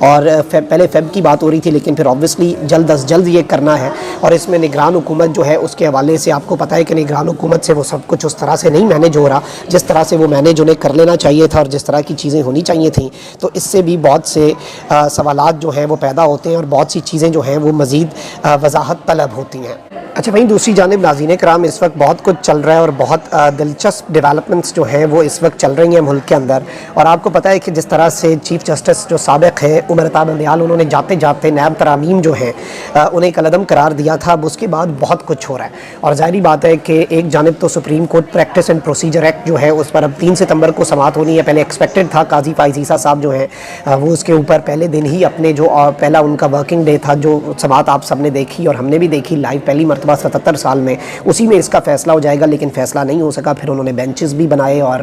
اور پہلے فیب کی بات ہو رہی تھی، لیکن پھر آبویسلی جلد از جلد یہ کرنا ہے، اور اس میں نگران حکومت جو ہے اس کے حوالے سے آپ کو پتہ ہے کہ نگران حکومت سے وہ سب کچھ اس طرح سے نہیں مینیج ہو رہا جس طرح سے وہ مینیج انہیں کر لینا چاہیے تھا، اور جس طرح کی چیزیں ہونی چاہیے تھیں، تو اس سے بھی بہت سے سوالات جو ہیں وہ پیدا ہوتے ہیں، اور بہت سی چیزیں جو ہیں وہ مزید وضاحت طلب ہوتی ہیں۔ اچھا وہیں دوسری جانب ناظرین کرام، اس وقت بہت کچھ چل رہا ہے اور بہت دلچسپ ڈیولپمنٹس جو ہیں وہ اس وقت چل رہی ہیں ملک کے اندر، اور آپ کو پتہ ہے کہ جس طرح سے چیف جسٹس جو سابق ہیں عمر تا بندیال، انہوں نے جاتے جاتے نیب ترامیم جو ہیں انہیں کالعدم قرار دیا تھا، اب اس کے بعد بہت کچھ ہو رہا ہے، اور ظاہری بات ہے کہ ایک جانب تو supreme court practice and procedure act جو ہے اس پر اب 3 ستمبر کو سماعت ہونی ہے۔ پہلے ایکسپیکٹڈ تھا، قاضی فائز عیسیٰ صاحب جو ہیں وہ اس کے اوپر پہلے دن ہی اپنے جو پہلا ان کا ورکنگ ڈے تھا، جو سماعت آپ سب نے دیکھی اور ہم نے بھی دیکھی لائیو پہلی مرتبہ 77 سال میں، اسی میں اس کا فیصلہ ہو جائے گا، لیکن فیصلہ نہیں ہو سکا۔ پھر انہوں نے بینچز بھی بنائے اور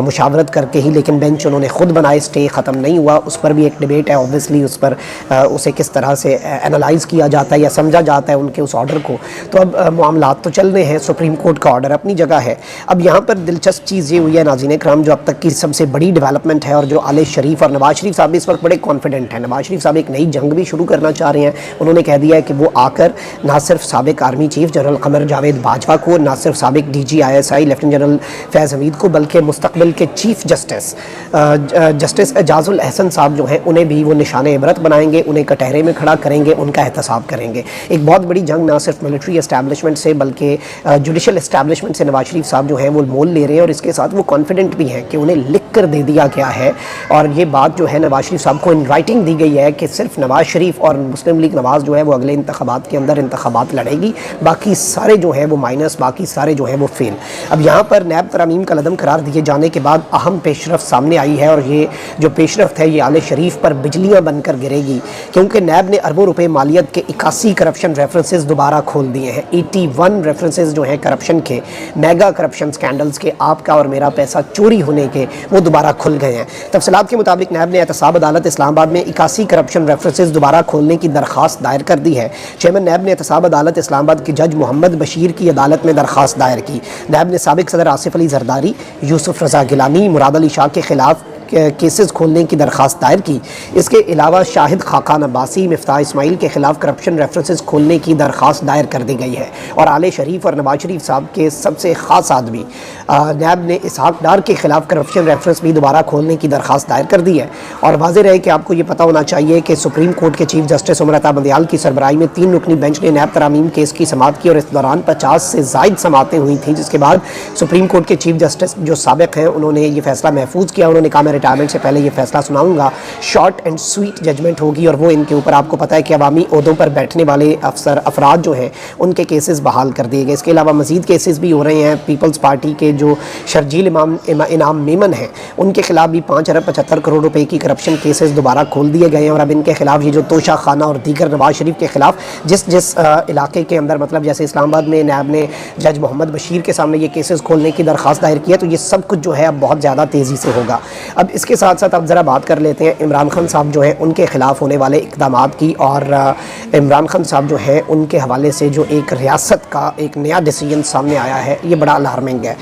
مشاورت کر کے ہی، لیکن بینچ انہوں نے خود بنائے، اسٹے ختم نہیں ہوا، اس پر بھی ایک ڈیبیٹ ہے اوبویسلی، اس پر اسے کس طرح سے انالائز کیا جاتا ہے یا سمجھا جاتا ہے ان کے اس آرڈر کو۔ تو اب معاملات تو چل رہے ہیں، سپریم کورٹ کا آرڈر اپنی جگہ ہے۔ اب یہاں پر دلچسپ چیز یہ ہوئی ہے ناظرین کرام، جو اب تک کی سب سے بڑی ڈیولپمنٹ ہے، اور جو آل شریف اور نواز شریف صاحب بھی اس وقت بڑے کانفیڈنٹ ہیں۔ نواز شریف صاحب ایک نئی جنگ بھی شروع کرنا چاہ رہے ہیں، انہوں نے کہہ دیا ہے کہ وہ آ کر نہ صرف سابق army chief general Qamar Javed Bajwa کو، نہ صرف سابق D G ISI lieutenant general Faiz Hameed کو، بلکہ مستقبل کے چیف جسٹس اعجاز الاحسن صاحب جو ہیں انہیں بھی وہ نشان عبرت بنائیں گے، انہیں کٹہرے میں کھڑا کریں گے، ان کا احتساب کریں گے۔ ایک بہت بڑی جنگ نہ صرف ملٹری اسٹیبلشمنٹ سے بلکہ جوڈیشل اسٹیبلشمنٹ سے نواز شریف صاحب جو ہیں وہ مول لے رہے ہیں، اور اس کے ساتھ وہ کانفیڈنٹ بھی ہیں کہ انہیں لکھ کر دے دیا گیا ہے، اور یہ بات جو ہے نواز شریف صاحب کو ان رائٹنگ دی گئی ہے کہ صرف نواز شریف اور مسلم لیگ نواز جو ہے وہ اگلے انتخابات کے اندر انتخابات لڑے گی، باقی سارے جو ہیں وہ مائنس، باقی سارے جو ہیں وہ فیل۔ اب یہاں پر نیب ترامیم کا قدم قرار دیے جانے کے بعد اہم پیش رفت سامنے آئی ہے، اور یہ جو پیش رفت ہے یہ آل شریف پر بجلیاں بن کر گرے گی، کیونکہ نیب نے اربوں روپے مالیت کے 81 کرپشن ریفرنسز دوبارہ کھول دیے ہیں۔ 81 ریفرنسز جو ہیں کرپشن کے، میگا کرپشن سکینڈلز کے، آپ کا اور میرا پیسہ چوری ہونے کے، وہ دوبارہ کھل گئے ہیں۔ تفصیلات کے مطابق نیب نے احتساب عدالت اسلام آباد میں 81 کرپشن ریفرنسز دوبارہ کھولنے کی درخواست دائر کر دی ہے۔ چیئرمین نیب نے احتساب عدالت اسلام آباد کے جج محمد بشیر کی عدالت میں درخواست دائر کی۔ نیب نے سابق صدر آصف علی زرداری، یوسف رضا گیلانی، مراد علی شاہ کے خلاف کیسز کھولنے کی درخواست دائر کی۔ اس کے علاوہ شاہد خاقان عباسی، مفتاح اسماعیل کے خلاف کرپشن ریفرنسز کھولنے کی درخواست دائر کر دی گئی ہے، اور آل شریف اور نواز شریف صاحب کے سب سے خاص آدمی نیب نے اسحاق ڈار کے خلاف کرپشن ریفرنس بھی دوبارہ کھولنے کی درخواست دائر کر دی ہے۔ اور واضح رہے کہ آپ کو یہ پتہ ہونا چاہیے کہ سپریم کورٹ کے چیف جسٹس عمر تا بندیال کی سربراہی میں 3 رکنی بینچ نے نیب ترامیم کیس کی سماعت کی، اور اس دوران 50 سے زائد سماعتیں ہوئی تھیں، جس کے بعد سپریم کورٹ کے چیف جسٹس جو سابق ہیں انہوں نے یہ فیصلہ محفوظ کیا۔ انہوں نے کہا میں ریٹائرمنٹ سے پہلے یہ فیصلہ سناؤں گا، شارٹ اینڈ سویٹ ججمنٹ ہوگی، اور وہ ان کے اوپر آپ کو پتہ ہے کہ عوامی عہدوں پر بیٹھنے والے افراد جو ہیں ان کے کیسز بحال کر دیے گئے۔ اس کے علاوہ مزید کیسز بھی ہو رہے ہیں۔ پیپلز پارٹی کے جو شرجیل انعام میمن ہیں ان کے خلاف بھی 5 ارب 75 کروڑ روپے کی کرپشن کیسز دوبارہ کھول دیے گئے ہیں، اور اب ان کے خلاف یہ جو توشہ خانہ اور دیگر نواز شریف کے خلاف جس علاقے کے اندر، مطلب جیسے اسلام آباد میں نیب نے جج محمد بشیر کے سامنے یہ کیسز کھولنے کی درخواست دائر کی ہے، تو یہ سب کچھ جو ہے اب بہت زیادہ تیزی سے ہوگا۔ اب اس کے ساتھ ساتھ اب ذرا بات کر لیتے ہیں عمران خان صاحب جو ہیں ان کے خلاف ہونے والے اقدامات کی، اور عمران خان صاحب جو ہیں ان کے حوالے سے جو ایک ریاست کا ایک نیا ڈیسیجن سامنے آیا ہے، یہ بڑا الارمنگ ہے۔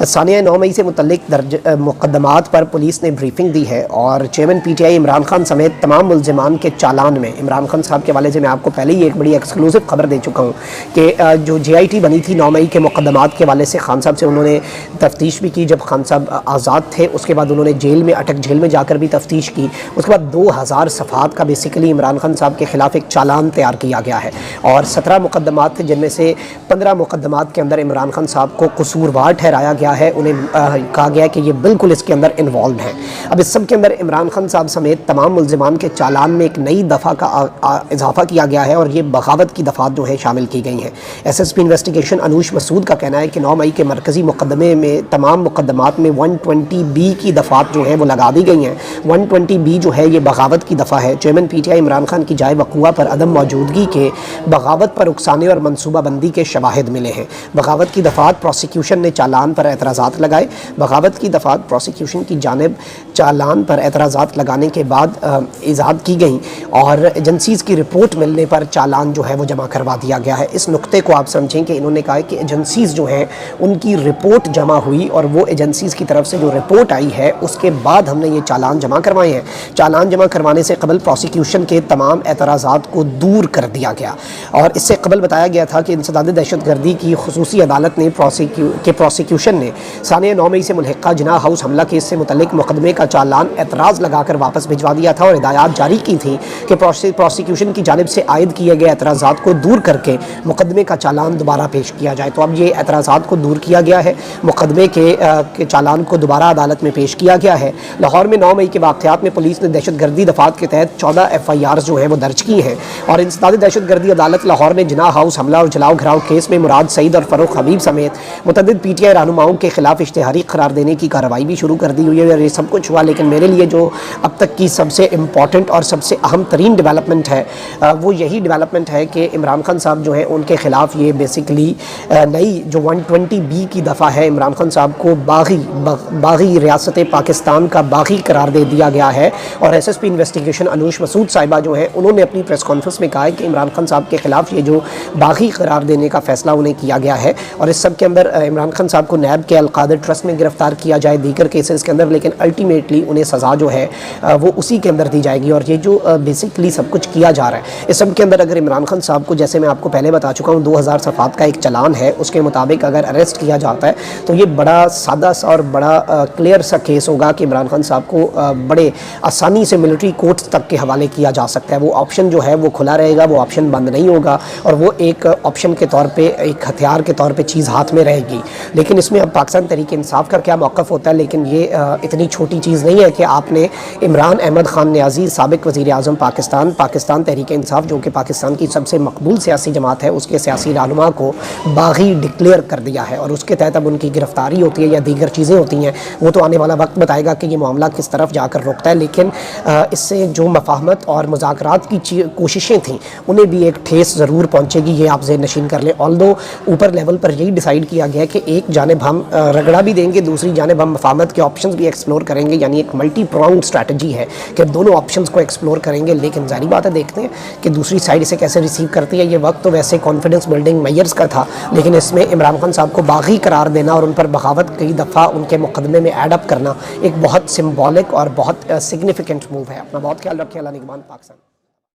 ثانیہ 9 مئی سے متعلق مقدمات پر پولیس نے بریفنگ دی ہے، اور چیئرمین PTI عمران خان سمیت تمام ملزمان کے چالان میں، عمران خان صاحب کے حوالے سے میں آپ کو پہلے ہی ایک بڑی ایکسکلوسیو خبر دے چکا ہوں کہ جو JIT بنی تھی 9 مئی کے مقدمات کے حوالے سے خان صاحب سے انہوں نے تفتیش بھی کی جب خان صاحب آزاد تھے، اس کے بعد انہوں نے جیل میں جا کر بھی تفتیش کی، اس کے بعد 2000 صفحات کا بیسیکلی عمران خان صاحب کے خلاف ایک چالان تیار کیا گیا ہے، اور 17 مقدمات تھے، جن میں سے 15 مقدمات کے اندر عمران خان صاحب کو قصوروار ٹھہرایا گیا ہے، انہیں کہا گیا کہ یہ بالکل اس کے اندر انوالوڈ ہیں۔ اب اس سب کے اندر عمران خان صاحب سمیت تمام ملزمان کے چالان میں ایک نئی دفعہ کا اضافہ کیا گیا ہے، اور یہ بغاوت کی دفعات جو ہے شامل کی گئی ہیں۔ SSP انویسٹیگیشن انوش مسعود کا کہنا ہے کہ 9 مئی کے مرکزی مقدمے میں تمام مقدمات میں 120B کی دفعات جو ہیں وہ لگا دی گئی ہیں۔ 120B جو ہے یہ بغاوت کی دفعہ ہے۔ چیئرمین PTI عمران خان کی جائے وقوع پر عدم موجودگی کے بغاوت پر اکسانے اور منصوبہ بندی کے شواہد ملے ہیں۔ بغاوت کی دفعات پروسیکیوشن نے چالان پر اعتراضات لگائے۔ بغاوت کی دفعات پروسیکیوشن کی جانب چالان پر اعتراضات لگانے کے بعد ایجاد کی گئیں اور ایجنسیز کی رپورٹ ملنے پر چالان جو ہے وہ جمع کروا دیا گیا ہے۔ اس نقطے کو آپ سمجھیں کہ انہوں نے کہا کہ ایجنسیز جو ہیں ان کی رپورٹ جمع ہوئی اور وہ ایجنسیز کی طرف سے جو رپورٹ آئی ہے اس کے بعد ہم نے یہ چالان جمع کروائے ہیں۔ چالان جمع کروانے سے قبل پروسیکیوشن کے تمام اعتراضات کو دور کر دیا گیا، اور اس سے قبل بتایا گیا تھا کہ انسداد دہشت گردی کی خصوصی عدالت نے پروسیکیوشن نے سانیہ 9 مئی سے ملحقہ جناح ہاؤس حملہ کیس سے متعلق مقدمے کا چالان اعتراض لگا کر واپس بھجوا دیا تھا اور ہدایات جاری کی تھیں کہ پروسیکیوشن کی جانب سے عائد کیے گئے اعتراضات کو دور کر کے مقدمے کا چالان دوبارہ پیش کیا جائے۔ تو اب یہ اعتراضات کو دور کیا گیا ہے، مقدمے کے چالان کو دوبارہ عدالت میں پیش کیا گیا ہے۔ لاہور میں 9 مئی کے واقعات میں پولیس نے دہشت گردی دفعات کے تحت 14 FIRs جو ہیں وہ درج کی ہیں، اور انسداد دہشت گردی عدالت لاہور نے جناح ہاؤس حملہ اور جلاؤ گھراؤ کیس میں مراد سعید اور فروخ حبیب سمیت متعدد PTI رہنماؤں کے خلاف اشتہاری قرار دینے کی کارروائی بھی شروع کر دی ہوئی ہے۔ اور یہ سب کچھ ہوا، لیکن میرے لیے جو اب تک کی سب سے امپورٹنٹ اور سب سے اہم ترین ڈیولپمنٹ ہے وہ یہی ڈیولپمنٹ ہے کہ عمران خان صاحب جو ہیں ان کے خلاف یہ بیسیکلی نئی جو 120B کی دفعہ ہے، عمران خان صاحب کو باغی ریاست پاکستان کا باغی قرار دے دیا گیا ہے۔ اور SSP انویسٹیگیشن انوش مسعود صاحبہ جو ہیں انہوں نے اپنی پریس کانفرنس میں کہا ہے کہ عمران خان صاحب کے خلاف یہ جو باغی قرار دینے کا فیصلہ انہیں کیا گیا ہے، اور اس سب کے اندر عمران خان صاحب کو نیب کے القادر ٹرسٹ میں گرفتار کیا جائے دیگر کیسز کے اندر، لیکن الٹیمیٹلی انہیں سزا جو ہے وہ اسی کے اندر دی جائے گی۔ اور یہ جو بیسیکلی سب کچھ کیا جا رہا ہے اس سب کے اندر اگر عمران خان صاحب کو، جیسے میں آپ کو پہلے بتا چکا ہوں، 2000 صفحات کا ایک چلان ہے، اس کے مطابق اگر اریسٹ کیا جاتا ہے تو یہ بڑا سادہ سا اور بڑا کلیئر سا کیس ہوگا کہ عمران خان صاحب کو بڑے آسانی سے ملٹری کورٹس تک کے حوالے کیا جا سکتا ہے۔ وہ آپشن جو ہے وہ کھلا رہے گا، وہ آپشن بند نہیں ہوگا، اور وہ ایک آپشن کے طور پہ، ایک ہتھیار کے طور پہ چیز ہاتھ میں رہے گی۔ لیکن اس میں اب پاکستان تحریک انصاف کا کیا موقف ہوتا ہے، لیکن یہ اتنی چھوٹی چیز نہیں ہے کہ آپ نے عمران احمد خان نیازی، سابق وزیر اعظم پاکستان تحریک انصاف جو کہ پاکستان کی سب سے مقبول سیاسی جماعت ہے، اس کے سیاسی رہنما کو باغی ڈکلیئر کر دیا ہے، اور اس کے تحت اب ان کی گرفتاری ہوتی ہے یا دیگر چیزیں ہوتی ہیں، وہ تو آنے والا وقت بتائے گا کہ یہ معاملہ کس طرف جا کر رکتا ہے۔ لیکن اس سے جو مفاہمت اور مذاکرات کی کوششیں تھیں انہیں بھی ایک ٹھیس ضرور پہنچے گی، یہ آپ ذہن نشین کر لیں۔ آلدو اوپر لیول پر یہی ڈیسائیڈ کیا گیا کہ ایک جانب ہم رگڑا بھی دیں گے، دوسری جانب ہم مفاہمت کے آپشنز بھی ایکسپلور کریں گے، یعنی ایک ملٹی پرونگ اسٹریٹجی ہے کہ دونوں آپشنز کو ایکسپلور کریں گے۔ لیکن ظاہری بات ہے، دیکھتے ہیں کہ دوسری سائڈ اسے کیسے ریسیو کرتی ہے۔ یہ وقت تو ویسے کانفیڈنس بلڈنگ میئرز کا تھا، لیکن اس میں عمران خان صاحب کو باغی قرار دینا اور ان پر بغاوت کئی دفعہ ان کے مقدمے میں ایڈ اپ کرنا ایک بہت سمبولک اور بہت سگنیفیکنٹ موو ہے۔ اپنا بہت خیال رکھیں۔ اللہ نگہبان پاکستان۔